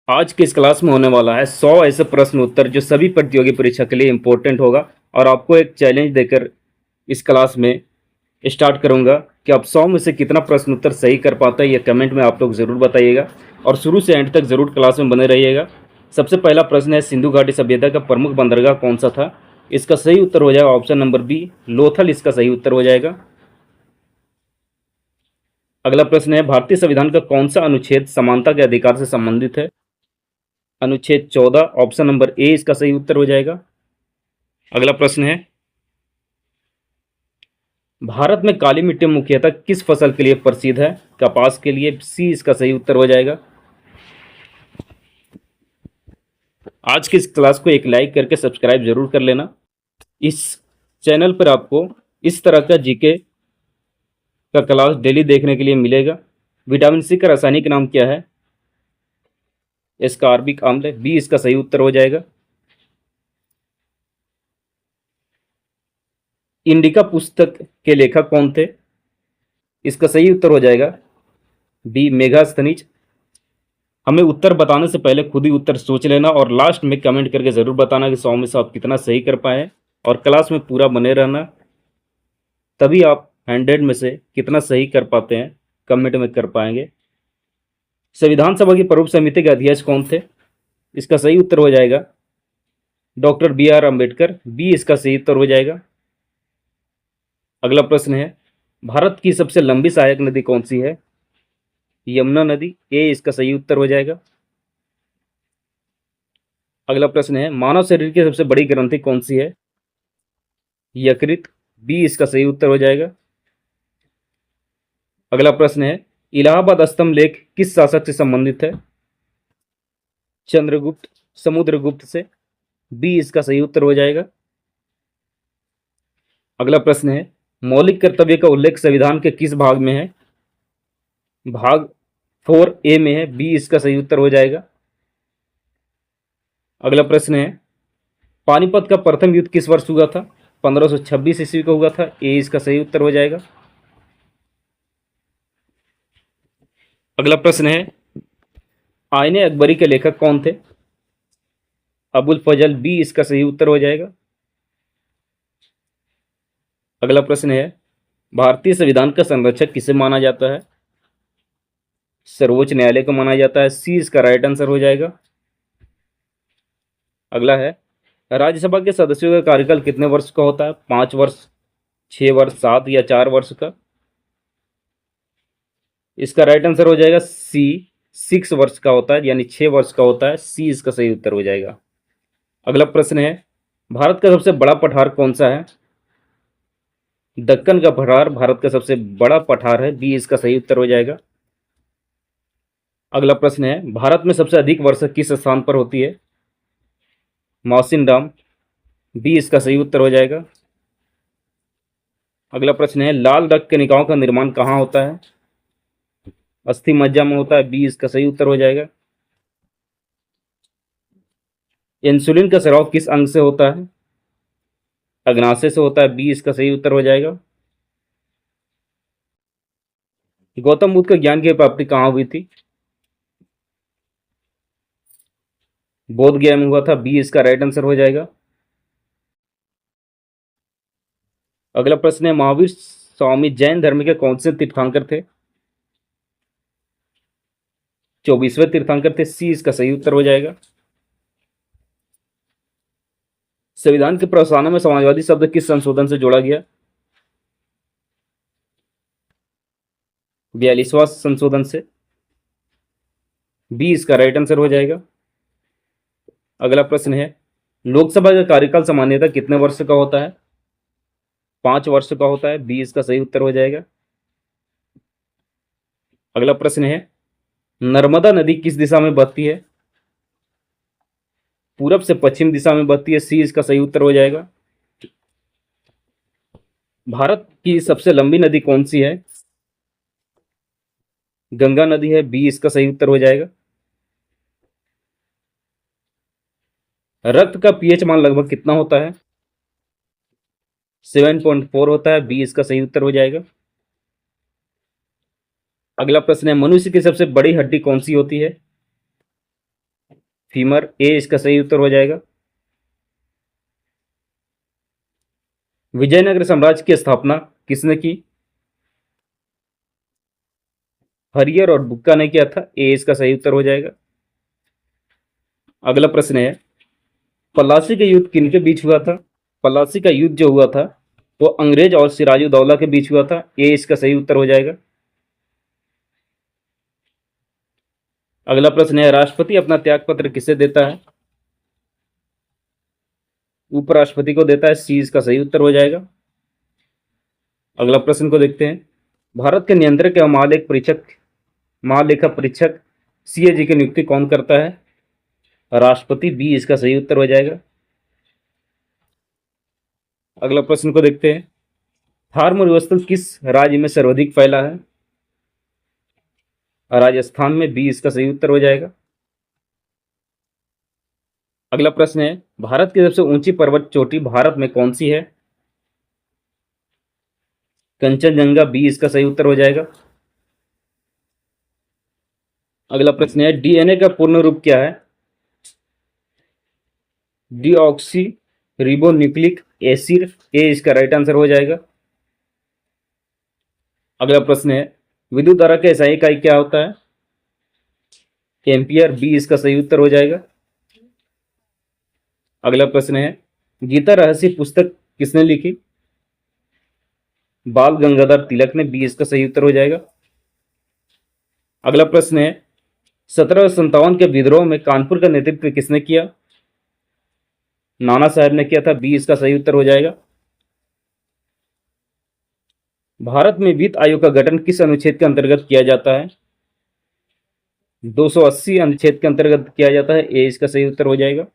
आज की इस क्लास में होने वाला है 100 ऐसे प्रश्न उत्तर जो सभी प्रतियोगी परीक्षा के लिए इंपॉर्टेंट होगा। और आपको एक चैलेंज देकर इस क्लास में स्टार्ट करूंगा कि आप 100 में से कितना प्रश्न उत्तर सही कर पाते हैं। ये कमेंट में आप लोग ज़रूर बताइएगा और शुरू से एंड तक ज़रूर क्लास में बने रहिएगा। सबसे पहला प्रश्न है, सिंधु घाटी सभ्यता का प्रमुख बंदरगाह कौन सा था? इसका सही उत्तर हो जाएगा ऑप्शन नंबर बी, लोथल इसका सही उत्तर हो जाएगा। अगला प्रश्न है, भारतीय संविधान का कौन सा अनुच्छेद समानता के अधिकार से संबंधित है? अनुच्छेद 14 ऑप्शन नंबर ए इसका सही उत्तर हो जाएगा। अगला प्रश्न है, भारत में काली मिट्टी मुख्यतः किस फसल के लिए प्रसिद्ध है? कपास के लिए, सी इसका सही उत्तर हो जाएगा। आज की इस क्लास को एक लाइक करके सब्सक्राइब जरूर कर लेना। इस चैनल पर आपको इस तरह का जीके का क्लास डेली देखने के लिए मिलेगा। विटामिन सी का रासायनिक नाम क्या है? एस्कॉर्बिक अम्ल, बी इसका सही उत्तर हो जाएगा। इंडिका पुस्तक के लेखक कौन थे? इसका सही उत्तर हो जाएगा बी, मेगास्थनीज। हमें उत्तर बताने से पहले खुद ही उत्तर सोच लेना और लास्ट में कमेंट करके ज़रूर बताना कि 100 में से आप कितना सही कर पाए और क्लास में पूरा बने रहना, तभी आप 100 में से कितना सही कर पाते हैं कमेंट में कर पाएंगे। संविधान सभा की प्रमुख समिति के अध्यक्ष कौन थे? इसका सही उत्तर हो जाएगा doctor B R Ambedkar, B इसका सही उत्तर हो जाएगा। अगला प्रश्न है, भारत की सबसे लंबी सहायक नदी कौन सी है? यमुना नदी, ए इसका सही उत्तर हो जाएगा। अगला प्रश्न है, मानव शरीर की सबसे बड़ी ग्रंथि कौन सी है? यकृत, बी इसका सही उत्तर हो जाएगा। अगला प्रश्न है, इलाहाबाद स्तंभ लेख किस शासक से संबंधित है? चंद्रगुप्त, समुद्रगुप्त से, बी इसका सही उत्तर हो जाएगा। अगला प्रश्न है, मौलिक कर्तव्य का उल्लेख संविधान के किस भाग में है? भाग 4A में है, बी इसका सही उत्तर हो जाएगा। अगला प्रश्न है, पानीपत का प्रथम युद्ध किस वर्ष हुआ था? 1526 ईस्वी को हुआ था, ए इसका सही उत्तर हो जाएगा। अगला प्रश्न है, आईने अकबरी के लेखक कौन थे? अबुल फजल, बी इसका सही उत्तर हो जाएगा। अगला प्रश्न है, भारतीय संविधान का संरक्षक किसे माना जाता है? सर्वोच्च न्यायालय को माना जाता है, सी इसका राइट आंसर हो जाएगा। अगला है, राज्यसभा के सदस्यों का कार्यकाल कितने वर्ष का होता है? 5 वर्ष, 6 वर्ष, 7 या 4 वर्ष का? इसका राइट आंसर हो जाएगा सी, 6 वर्ष का होता है, यानी 6 वर्ष का होता है, सी इसका सही उत्तर हो जाएगा। अगला प्रश्न है, भारत का सबसे बड़ा पठार कौन सा है? दक्कन का पठार भारत का सबसे बड़ा पठार है, बी इसका सही उत्तर हो जाएगा। अगला प्रश्न है, भारत में सबसे अधिक वर्षा किस स्थान पर होती है? मौसिनराम, बी इसका सही उत्तर हो जाएगा। अगला प्रश्न है, लाल रक्त कणिकाओं का निर्माण कहाँ होता है? अस्थि मज्जा में होता है, बी इसका सही उत्तर हो जाएगा। इंसुलिन का स्राव किस अंग से होता है? अग्नाशय से होता है, बी इसका सही उत्तर हो जाएगा। गौतम बुद्ध का ज्ञान की प्राप्ति कहाँ हुई थी? बोध गया में हुआ था, बी इसका राइट आंसर हो जाएगा। अगला प्रश्न है, महावीर स्वामी जैन धर्म के कौन से तीर्थंकर थे? 24वें तीर्थंकर थे, सी इसका सही उत्तर हो जाएगा। संविधान के प्रावधानों में समाजवादी शब्द किस संशोधन से जोड़ा गया? 42वां संशोधन से, बी इसका राइट आंसर हो जाएगा। अगला प्रश्न है, लोकसभा का कार्यकाल सामान्यतः कितने वर्ष का होता है? 5 वर्ष का होता है, बी इसका सही उत्तर हो जाएगा। अगला प्रश्न है, नर्मदा नदी किस दिशा में बहती है? पूरब से पश्चिम दिशा में बहती है, सी इसका सही उत्तर हो जाएगा। भारत की सबसे लंबी नदी कौन सी है? गंगा नदी है, बी इसका सही उत्तर हो जाएगा। रक्त का पीएच मान लगभग कितना होता है? 7.4 होता है, बी इसका सही उत्तर हो जाएगा। अगला प्रश्न है, मनुष्य की सबसे बड़ी हड्डी कौन सी होती है? फीमर, ए इसका सही उत्तर हो जाएगा। विजयनगर साम्राज्य की स्थापना किसने की? हरियर और बुक्का ने किया था, ए इसका सही उत्तर हो जाएगा। अगला प्रश्न है, पलासी का युद्ध किनके बीच हुआ था? पलासी का युद्ध जो हुआ था वो अंग्रेज और सिराजुद्दौला के बीच हुआ था, ए इसका सही उत्तर हो जाएगा। अगला प्रश्न है, राष्ट्रपति अपना त्याग पत्र किसे देता है? उपराष्ट्रपति को देता है, सी इसका सही उत्तर हो जाएगा। अगला प्रश्न को देखते हैं, भारत के नियंत्रक एवं महालेखा परीक्षक सीएजी की नियुक्ति कौन करता है? राष्ट्रपति, बी इसका सही उत्तर हो जाएगा। अगला प्रश्न को देखते हैं, थार मरुस्थल किस राज्य में सर्वाधिक फैला है? राजस्थान में, बी इसका सही उत्तर हो जाएगा। अगला प्रश्न है, भारत की सबसे ऊंची पर्वत चोटी भारत में कौन सी है? कंचनजंगा, बी इसका सही उत्तर हो जाएगा। अगला प्रश्न है, डीएनए का पूर्ण रूप क्या है? डीऑक्सी रिबोन्यूक्लिक एसिड, ए इसका राइट आंसर हो जाएगा। अगला प्रश्न है, विद्युत धारा का SI इकाई क्या होता है? एम्पियर, बी इसका सही उत्तर हो जाएगा। अगला प्रश्न है, गीता रहस्य पुस्तक किसने लिखी? बाल गंगाधर तिलक ने, बी इसका सही उत्तर हो जाएगा। अगला प्रश्न है, 1757 के विद्रोह में कानपुर का नेतृत्व किसने किया? नाना साहब ने किया था, बी इसका सही उत्तर हो जाएगा। भारत में वित्त आयोग का गठन किस अनुच्छेद के अंतर्गत किया जाता है? 280 अनुच्छेद के अंतर्गत किया जाता है, ए इसका सही उत्तर हो जाएगा।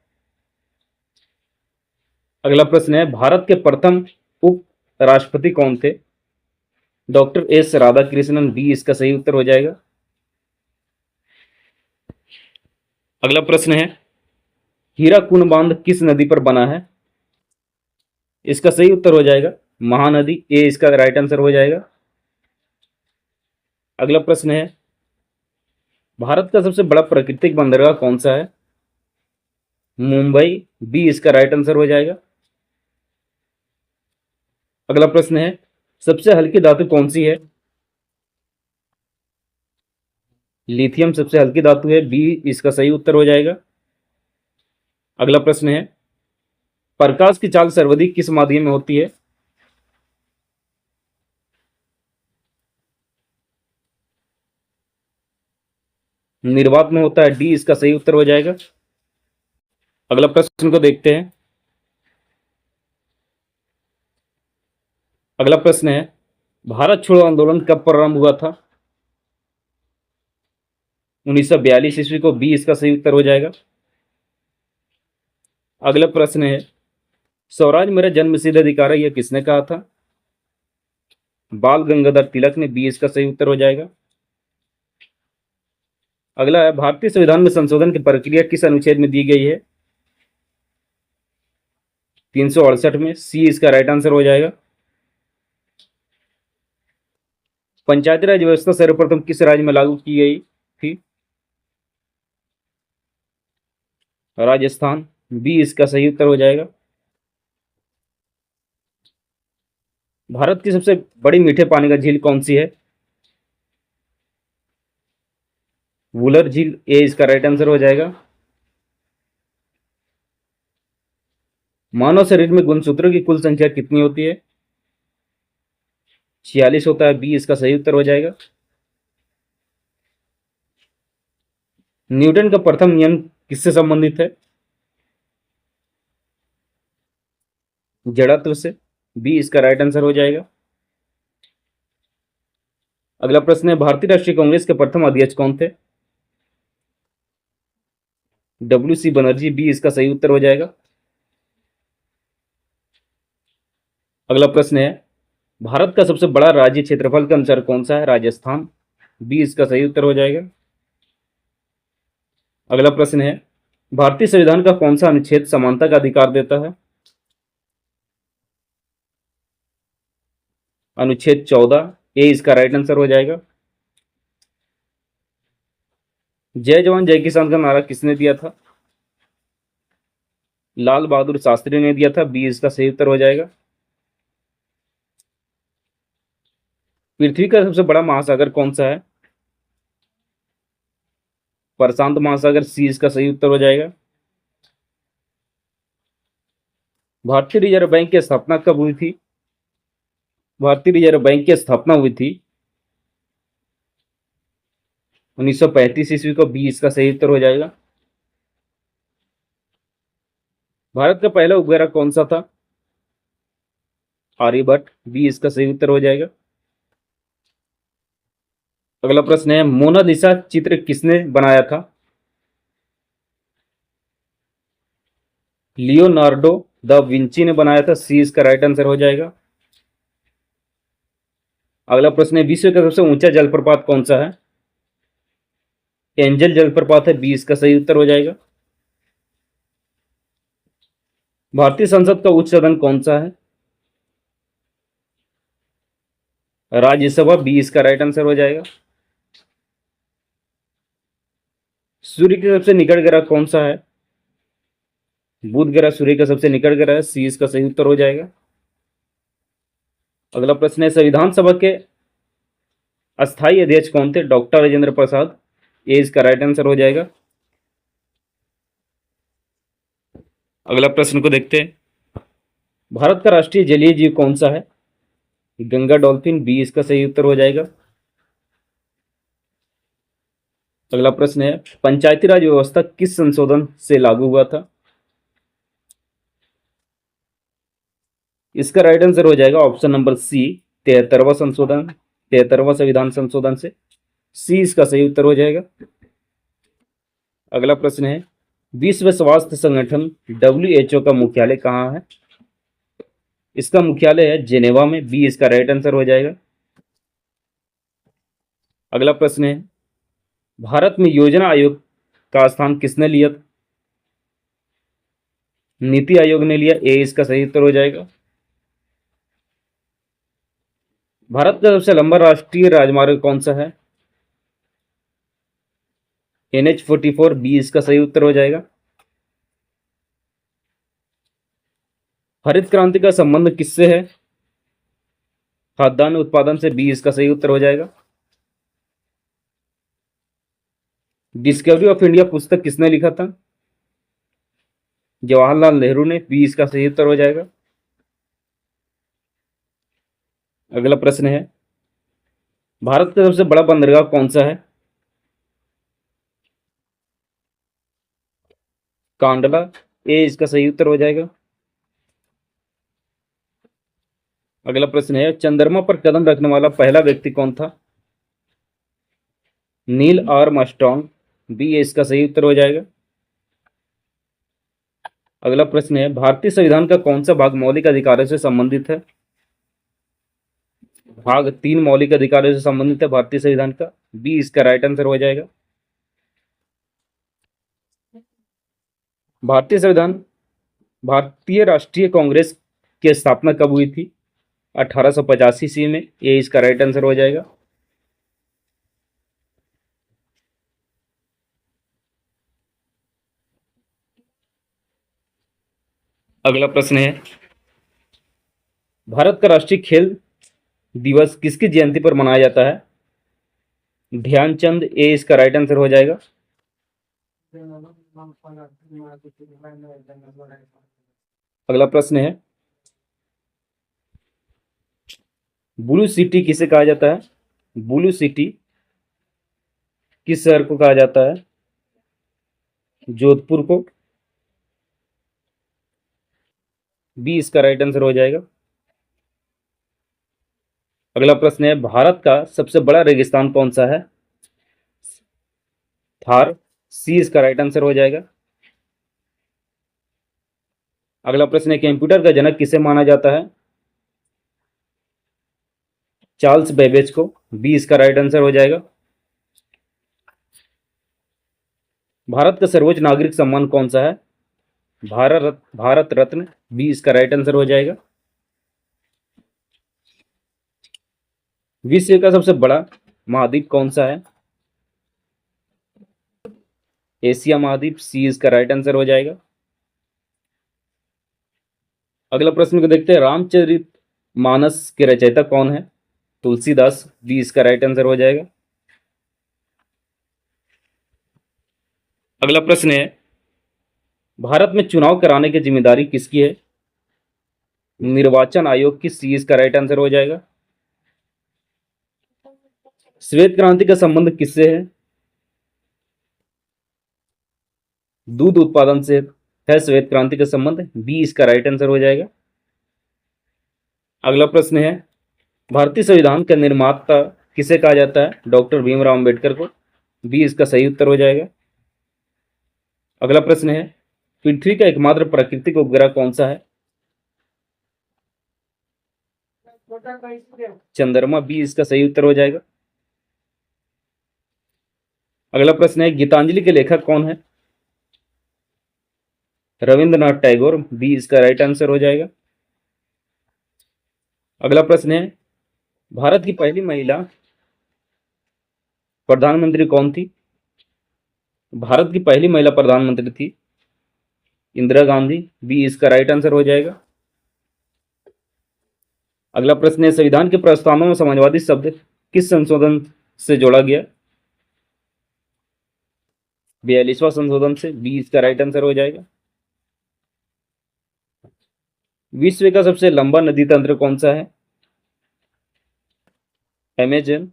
अगला प्रश्न है, भारत के प्रथम उप राष्ट्रपति कौन थे? डॉक्टर एस राधाकृष्णन, बी इसका सही उत्तर हो जाएगा। अगला प्रश्न है, हीराकुंड बांध किस नदी पर बना है? इसका सही उत्तर हो जाएगा महानदी, ए इसका राइट आंसर हो जाएगा। अगला प्रश्न है, भारत का सबसे बड़ा प्राकृतिक बंदरगाह कौन सा है? मुंबई, बी इसका राइट आंसर हो जाएगा। अगला प्रश्न है, सबसे हल्की धातु कौन सी है? लिथियम सबसे हल्की धातु है, बी इसका सही उत्तर हो जाएगा। अगला प्रश्न है, प्रकाश की चाल सर्वाधिक किस माध्यम में होती है? निर्वात में होता है, डी इसका सही उत्तर हो जाएगा। अगला प्रश्न को देखते हैं। अगला प्रश्न है, भारत छोड़ो आंदोलन कब प्रारंभ हुआ था? 1942 ईस्वी को, बी इसका सही उत्तर हो जाएगा। अगला प्रश्न है, स्वराज मेरा जन्मसिद्ध अधिकार है, यह किसने कहा था? बाल गंगाधर तिलक ने, बी इसका सही उत्तर हो जाएगा। अगला है, भारतीय संविधान में संशोधन की प्रक्रिया किस अनुच्छेद में दी गई है? 368 में, सी इसका राइट आंसर हो जाएगा। पंचायती राज व्यवस्था सर्वप्रथम किस राज्य में लागू की गई थी? राजस्थान, बी इसका सही उत्तर हो जाएगा। भारत की सबसे बड़ी मीठे पानी का झील कौन सी है? वुलर झील, ए इसका राइट आंसर हो जाएगा। मानव शरीर में गुणसूत्रों की कुल संख्या कितनी होती है? 46 होता है, बी इसका सही उत्तर हो जाएगा। न्यूटन का प्रथम नियम किससे संबंधित है? जड़त्व से, बी इसका राइट आंसर हो जाएगा। अगला प्रश्न है, भारतीय राष्ट्रीय कांग्रेस के प्रथम अध्यक्ष कौन थे? WC बनर्जी, बी इसका सही उत्तर हो जाएगा। अगला प्रश्न है, भारत का सबसे बड़ा राज्य क्षेत्रफल के अनुसार कौन सा है? राजस्थान, बी इसका सही उत्तर हो जाएगा। अगला प्रश्न है, भारतीय संविधान का कौन सा अनुच्छेद समानता का अधिकार देता है? अनुच्छेद 14, ए इसका राइट आंसर हो जाएगा। जय जवान जय किसान का नारा किसने दिया था? लाल बहादुर शास्त्री ने दिया था, बी इसका सही उत्तर हो जाएगा। पृथ्वी का सबसे बड़ा महासागर कौन सा है? प्रशांत महासागर, सी इसका सही उत्तर हो जाएगा। भारतीय रिजर्व बैंक की स्थापना कब हुई थी? भारतीय रिजर्व बैंक की स्थापना हुई थी 1935 ईस्वी को, बी इसका सही उत्तर हो जाएगा। भारत का पहला उपग्रह कौन सा था? आर्यभट्ट, बी इसका सही उत्तर हो जाएगा। अगला प्रश्न है, मोनालिसा चित्र किसने बनाया था? लियोनार्डो द विंची ने बनाया था, सी इसका राइट आंसर हो जाएगा। अगला प्रश्न है, विश्व का सबसे ऊंचा जलप्रपात कौन सा है? एंजल जलप्रपात है, बी इसका सही उत्तर हो जाएगा। भारतीय संसद का उच्च सदन कौन सा है? राज्यसभा, बी इसका राइट आंसर हो जाएगा। सूर्य के सबसे निकट ग्रह कौन सा है? बुध ग्रह सूर्य का सबसे निकट ग्रह है, सी इसका सही उत्तर हो जाएगा। अगला प्रश्न है, संविधान सभा के अस्थायी अध्यक्ष कौन थे? डॉक्टर राजेंद्र प्रसाद, ये इसका राइट आंसर हो जाएगा। अगला प्रश्न को देखते हैं, भारत का राष्ट्रीय जलीय जीव कौन सा है? गंगा डॉल्फिन, बी इसका सही उत्तर हो जाएगा। अगला प्रश्न है, पंचायती राज व्यवस्था किस संशोधन से लागू हुआ था? इसका राइट आंसर हो जाएगा ऑप्शन नंबर सी, 73वां संशोधन, 73वां संविधान संशोधन से, सी इसका सही उत्तर हो जाएगा। अगला प्रश्न है, विश्व स्वास्थ्य संगठन WHO का मुख्यालय कहाँ है? इसका मुख्यालय है जेनेवा में, बी इसका राइट आंसर हो जाएगा। अगला प्रश्न है, भारत में योजना आयोग का स्थान किसने लिया? नीति आयोग ने लिया, ए इसका सही उत्तर हो जाएगा। भारत का सबसे लंबा राष्ट्रीय राजमार्ग कौन सा है? NH44, बी इसका सही उत्तर हो जाएगा। हरित क्रांति का संबंध किससे है? खाद्यान्न उत्पादन से, बी इसका सही उत्तर हो जाएगा। डिस्कवरी ऑफ इंडिया पुस्तक किसने लिखा था? जवाहरलाल नेहरू ने, बी इसका सही उत्तर हो जाएगा। अगला प्रश्न है, भारत का सबसे बड़ा बंदरगाह कौन सा है? कांडला, ए इसका सही उत्तर हो जाएगा। अगला प्रश्न है, चंद्रमा पर कदम रखने वाला पहला व्यक्ति कौन था? नील आर्मस्ट्रॉन्ग, बी इसका सही उत्तर हो जाएगा। अगला प्रश्न है, भारतीय संविधान का कौन सा भाग मौलिक अधिकारों से संबंधित है? भाग 3 मौलिक अधिकारों से संबंधित है भारतीय संविधान का, बी इसका राइट आंसर हो जाएगा। भारतीय संविधान, भारतीय राष्ट्रीय कांग्रेस की स्थापना कब हुई थी? 1885 ईस्वी में, ये इसका राइट आंसर हो जाएगा। अगला प्रश्न है, भारत का राष्ट्रीय खेल दिवस किसकी जयंती पर मनाया जाता है? ध्यानचंद, ए इसका राइट आंसर हो जाएगा। अगला प्रश्न है, ब्लू सिटी किसे कहा जाता है? ब्लू सिटी किस शहर को कहा जाता है? जोधपुर को, बी इसका राइट आंसर हो जाएगा। अगला प्रश्न है, भारत का सबसे बड़ा रेगिस्तान कौन सा है? थार, सी इसका राइट आंसर हो जाएगा। अगला प्रश्न है, कंप्यूटर का जनक किसे माना जाता है? चार्ल्स बेबेज को, बी इसका राइट आंसर हो जाएगा। भारत का सर्वोच्च नागरिक सम्मान कौन सा है? भारत रत्न, बी इसका राइट आंसर हो जाएगा। विश्व का सबसे बड़ा महाद्वीप कौन सा है? एशिया महाद्वीप, सी इसका राइट आंसर हो जाएगा। अगला प्रश्न को देखते हैं, रामचरित मानस के रचयिता कौन है? तुलसीदास। बी इसका राइट आंसर हो जाएगा। अगला प्रश्न है, भारत में चुनाव कराने की जिम्मेदारी किसकी है? निर्वाचन आयोग की। सी इसका राइट आंसर हो जाएगा। श्वेत क्रांति का संबंध किससे है? दूध उत्पादन से है श्वेत क्रांति का संबंध। बी इसका राइट आंसर हो जाएगा। अगला प्रश्न है, भारतीय संविधान का निर्माता किसे कहा जाता है? डॉक्टर भीमराव अंबेडकर को। बी इसका सही उत्तर हो जाएगा। अगला प्रश्न है, पृथ्वी का एकमात्र प्राकृतिक उपग्रह कौन सा है? चंद्रमा। बी इसका सही उत्तर हो जाएगा। अगला प्रश्न है, गीतांजलि के लेखक कौन है? रविंद्रनाथ टैगोर। बी इसका राइट आंसर हो जाएगा। अगला प्रश्न है, भारत की पहली महिला प्रधानमंत्री कौन थी? भारत की पहली महिला प्रधानमंत्री थी इंदिरा गांधी। बी इसका राइट आंसर हो जाएगा। अगला प्रश्न है, संविधान के प्रस्तावना में समाजवादी शब्द किस संशोधन से जोड़ा गया? 42वां संशोधन से। बी इसका राइट आंसर हो जाएगा। विश्व का सबसे लंबा नदी तंत्र कौन सा है? अमेजन।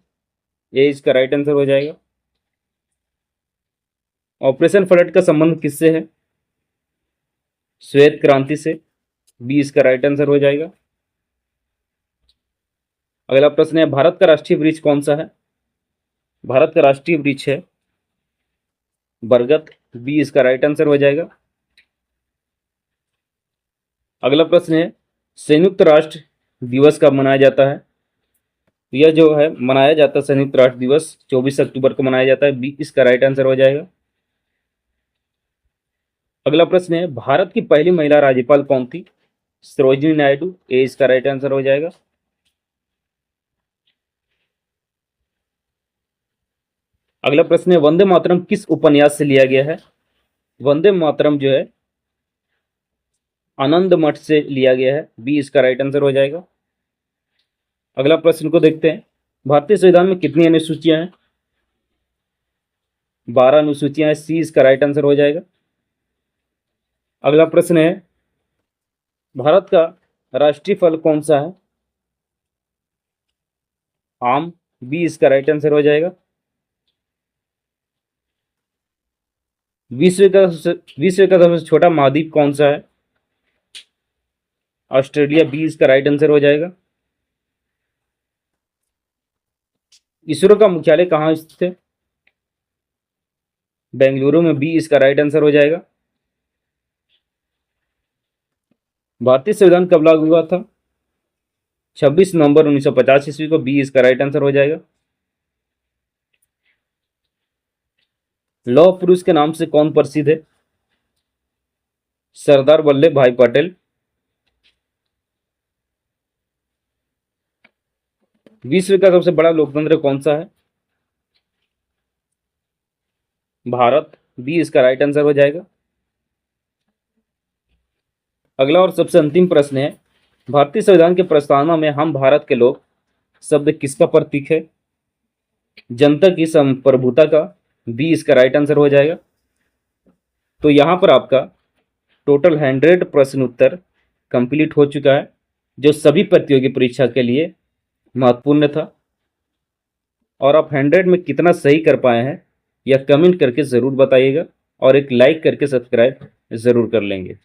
ये इसका राइट आंसर हो जाएगा। ऑपरेशन फ्लड का संबंध किससे है? श्वेत क्रांति से। बी इसका राइट आंसर हो जाएगा। अगला प्रश्न है, भारत का राष्ट्रीय वृक्ष कौन सा है? भारत का राष्ट्रीय वृक्ष है बरगद। बी इसका राइट आंसर हो जाएगा। अगला प्रश्न है, संयुक्त राष्ट्र दिवस कब मनाया जाता है? यह जो है मनाया जाता है संयुक्त राष्ट्र दिवस 24 अक्टूबर को मनाया जाता है। बी इसका राइट आंसर हो जाएगा। अगला प्रश्न है, भारत की पहली महिला राज्यपाल कौन थी? सरोजिनी नायडू। ए इसका राइट आंसर हो जाएगा। अगला प्रश्न है, वंदे मातरम किस उपन्यास से लिया गया है? वंदे मातरम जो है आनंद मठ से लिया गया है। बी इसका राइट आंसर हो जाएगा। अगला प्रश्न को देखते हैं, भारतीय संविधान में कितनी अनुसूचियां हैं? 12 अनुसूचियां हैं। सी इसका राइट आंसर हो जाएगा। अगला प्रश्न है, भारत का राष्ट्रीय फल कौन सा है? आम। बी इसका राइट आंसर हो जाएगा। विश्व का सबसे छोटा महाद्वीप कौन सा है? ऑस्ट्रेलिया। बी इसका राइट आंसर हो जाएगा। इसरो का मुख्यालय कहाँ स्थित है? बेंगलुरु में। बी इसका राइट आंसर हो जाएगा। भारतीय संविधान कब लागू हुआ था? 26 नवंबर 1950 ईस्वी को। बी इसका राइट आंसर हो जाएगा। लौह पुरुष के नाम से कौन प्रसिद्ध है? सरदार वल्लभ भाई पटेल। विश्व का सबसे बड़ा लोकतंत्र कौन सा है? भारत। बी इसका राइट आंसर हो जाएगा। अगला और सबसे अंतिम प्रश्न है, भारतीय संविधान के प्रस्तावना में हम भारत के लोग शब्द किसका प्रतीक है? जनता की संप्रभुता का। बी इसका राइट आंसर हो जाएगा। तो यहाँ पर आपका टोटल 100 प्रश्न उत्तर कंप्लीट हो चुका है, जो सभी प्रतियोगी परीक्षा के लिए महत्वपूर्ण था। और आप 100 में कितना सही कर पाए हैं यह कमेंट करके ज़रूर बताइएगा, और एक लाइक करके सब्सक्राइब ज़रूर कर लेंगे।